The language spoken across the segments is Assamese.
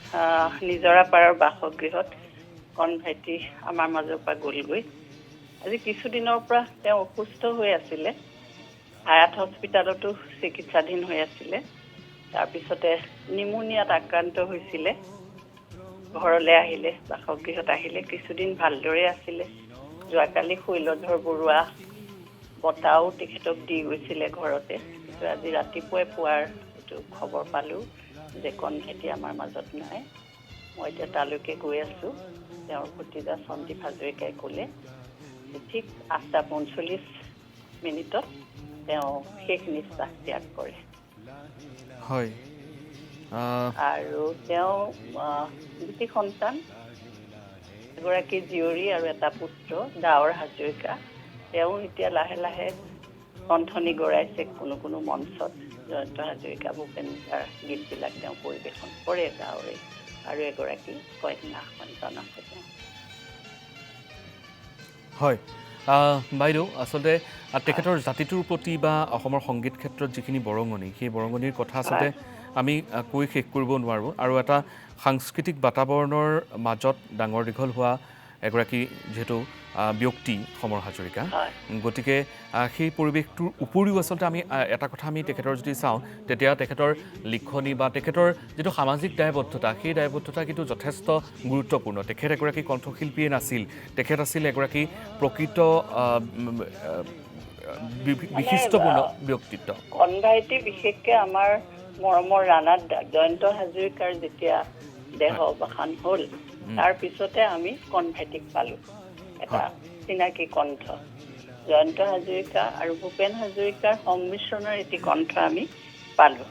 নিজৰা পাৰৰ বাসগৃহত কণ ভাইটি আমাৰ মাজৰ পৰা গ'লগৈ। আজি কিছুদিনৰ পৰা তেওঁ অসুস্থ হৈ আছিলে, হায়াত হস্পিটেলতো চিকিৎসাধীন হৈ আছিলে। তাৰপিছতে নিমুনিয়াত আক্ৰান্ত হৈছিলে। ঘৰলৈ আহিলে, বাসগৃহত আহিলে, কিছুদিন ভালদৰে আছিলে। যোৱাকালি শৈলধৰ বৰুৱা বঁটাও তেখেতক দি গৈছিলে ঘৰতে। কিন্তু আজি ৰাতিপুৱাই পুৱাৰ এইটো খবৰ পালোঁ যে কণ ভাইটি আমাৰ মাজত নাই। মই এতিয়া তালৈকে গৈ আছোঁ। তেওঁৰ ভতিজা সন্দীপ হাজৰিকাই ক'লে যে ঠিক 8:45 তেওঁ শেষ নিশ্বাস ত্যাগ কৰে। হয়। আৰু তেওঁ দুটি সন্তান, এগৰাকী জীয়ৰী আৰু এটা পুত্ৰ, ডাৱৰ হাজৰিকা। তেওঁ এতিয়া লাহে লাহে কণ্ঠনি গৰাইছে কোনো কোনো মঞ্চত। জয়ন্ত হাজৰিকা, ভূপেন্দ্ৰাৰ গীতবিলাক তেওঁ পৰিৱেশন কৰে ডাৱৰে। আৰু এগৰাকী কন্যা সন্তান আছে তেওঁ। হয় বাইদেউ, আচলতে তেখেতৰ জাতিটোৰ প্ৰতি বা অসমৰ সংগীত ক্ষেত্ৰত যিখিনি বৰঙণি, সেই বৰঙণিৰ কথা আচলতে আমি কৈ শেষ কৰিব নোৱাৰোঁ। আৰু এটা সাংস্কৃতিক বাতাবৰণৰ মাজত ডাঙৰ দীঘল হোৱা এগৰাকী যিহেতু ব্যক্তি সমৰ হাজৰিকা, গতিকে সেই পৰিৱেশটোৰ উপৰিও আচলতে আমি এটা কথা আমি তেখেতৰ যদি চাওঁ, তেতিয়া তেখেতৰ লিখনি বা তেখেতৰ যিটো সামাজিক দায়বদ্ধতা, সেই দায়বদ্ধতা কিন্তু যথেষ্ট গুৰুত্বপূৰ্ণ। তেখেত এগৰাকী কণ্ঠশিল্পীয়ে নাছিল, তেখেত আছিল এগৰাকী প্ৰকৃত বিশিষ্টপূৰ্ণ ব্যক্তিত্ব। কণ ভাইটি বিশেষকৈ আমাৰ মৰমৰ ৰাণা জয়ন্ত হাজৰিকাৰ যেতিয়া দেহ অৱসান হ'ল, তাৰ পিছতে আমি কণ ভাইটিক পালোঁ। এটা চিনাকি কণ্ঠ, জয়ন্ত হাজৰিকা আৰু ভূপেন হাজৰিকাৰ সংমিশ্ৰণৰ এটি কণ্ঠ আমি পালোঁ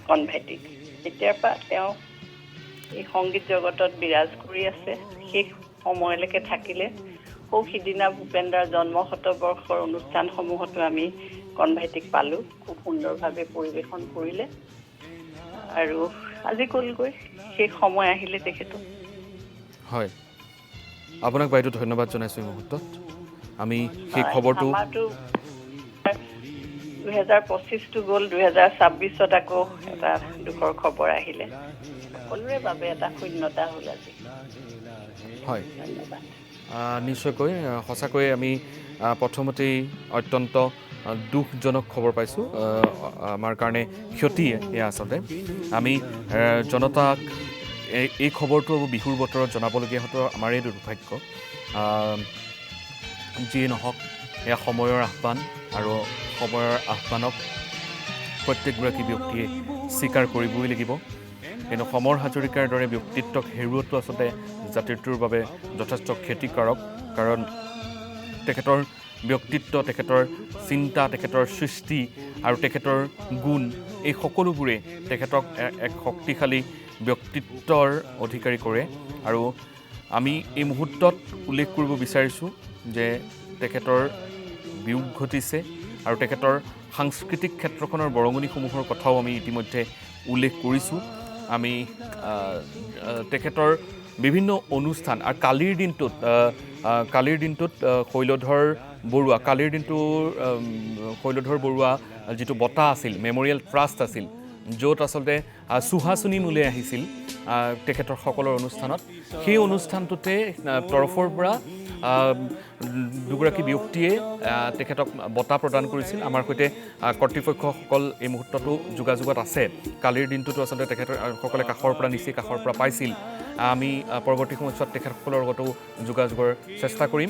কণ ভাইটিক। তেতিয়াৰ পৰা তেওঁ এই সংগীত জগতত বিৰাজ কৰি আছে, শেষ সময়লৈকে থাকিলে। সিদিনা ভূপেন্দ্ৰাৰ জন্ম শতবৰ্ষৰ অনুষ্ঠানসমূহতো আমি কণ ভাইটিক পালোঁ, খুব সুন্দৰভাৱে পৰিৱেশন কৰিলে। আৰু আজি গ'লগৈ, শেষ সময় আহিলে তেখেতৰ। হয়, আপোনাক বাইদেউ ধন্যবাদ জনাইছোঁ এই মুহূৰ্তত। আমি সেই খবৰটো 2025টো গ'ল, 2026ত আকৌ এটা দুখৰ খবৰ আহিলে। সকলোৰে বাবে এটা শূন্যতা হ'ল আজি। হয়, ধন্যবাদ। নিশ্চয়কৈ, সঁচাকৈয়ে আমি প্ৰথমতেই অত্যন্ত দুখজনক খবৰ পাইছোঁ। আমাৰ কাৰণে ক্ষতি এয়া আচলতে। আমি জনতাক এই খবৰটো বিহুৰ বতৰত জনাবলগীয়া হয়তো আমাৰেই দুৰ্ভাগ্য। যিয়ে নহওক, এয়া সময়ৰ আহ্বান, আৰু সময়ৰ আহ্বানক প্ৰত্যেকগৰাকী ব্যক্তিয়ে স্বীকাৰ কৰিবই লাগিব। কিন্তু সমৰ হাজৰিকাৰ দৰে ব্যক্তিত্বক হেৰুওৱাটো আচলতে জাতিটোৰ বাবে যথেষ্ট ক্ষতিকাৰক। কাৰণ তেখেতৰ ব্যক্তিত্ব, তেখেতৰ চিন্তা, তেখেতৰ সৃষ্টি আৰু তেখেতৰ গুণ, এই সকলোবোৰে তেখেতক এক শক্তিশালী ব্যক্তিত্বৰ অধিকাৰী কৰে। আৰু আমি এই মুহূৰ্তত উল্লেখ কৰিব বিচাৰিছোঁ যে তেখেতৰ বিয়োগ ঘটিছে, আৰু তেখেতৰ সাংস্কৃতিক ক্ষেত্ৰখনৰ বৰঙণিসমূহৰ কথাও আমি ইতিমধ্যে উল্লেখ কৰিছোঁ। আমি তেখেতৰ বিভিন্ন অনুষ্ঠান, আৰু কালিৰ দিনটোত শৈলধৰ বৰুৱা যিটো বঁটা আছিল, মেমৰিয়েল ট্ৰাষ্ট আছিল, য'ত আচলতে সুহাচিনী মোলে আহিছিল তেখেতৰ সকলৰ অনুষ্ঠানত। সেই অনুষ্ঠানটোতে তৰফৰ পৰা দুগৰাকী ব্যক্তিয়ে তেখেতক বঁটা প্ৰদান কৰিছিল। আমাৰ সৈতে কৰ্তৃপক্ষসকল এই মুহূৰ্ততো যোগাযোগত আছে। কালিৰ দিনটোতো আচলতে তেখেতসকলে কাষৰ পৰা পাইছিল। আমি পৰৱৰ্তী সময়ছোৱাত তেখেতসকলৰ লগতো যোগাযোগৰ চেষ্টা কৰিম।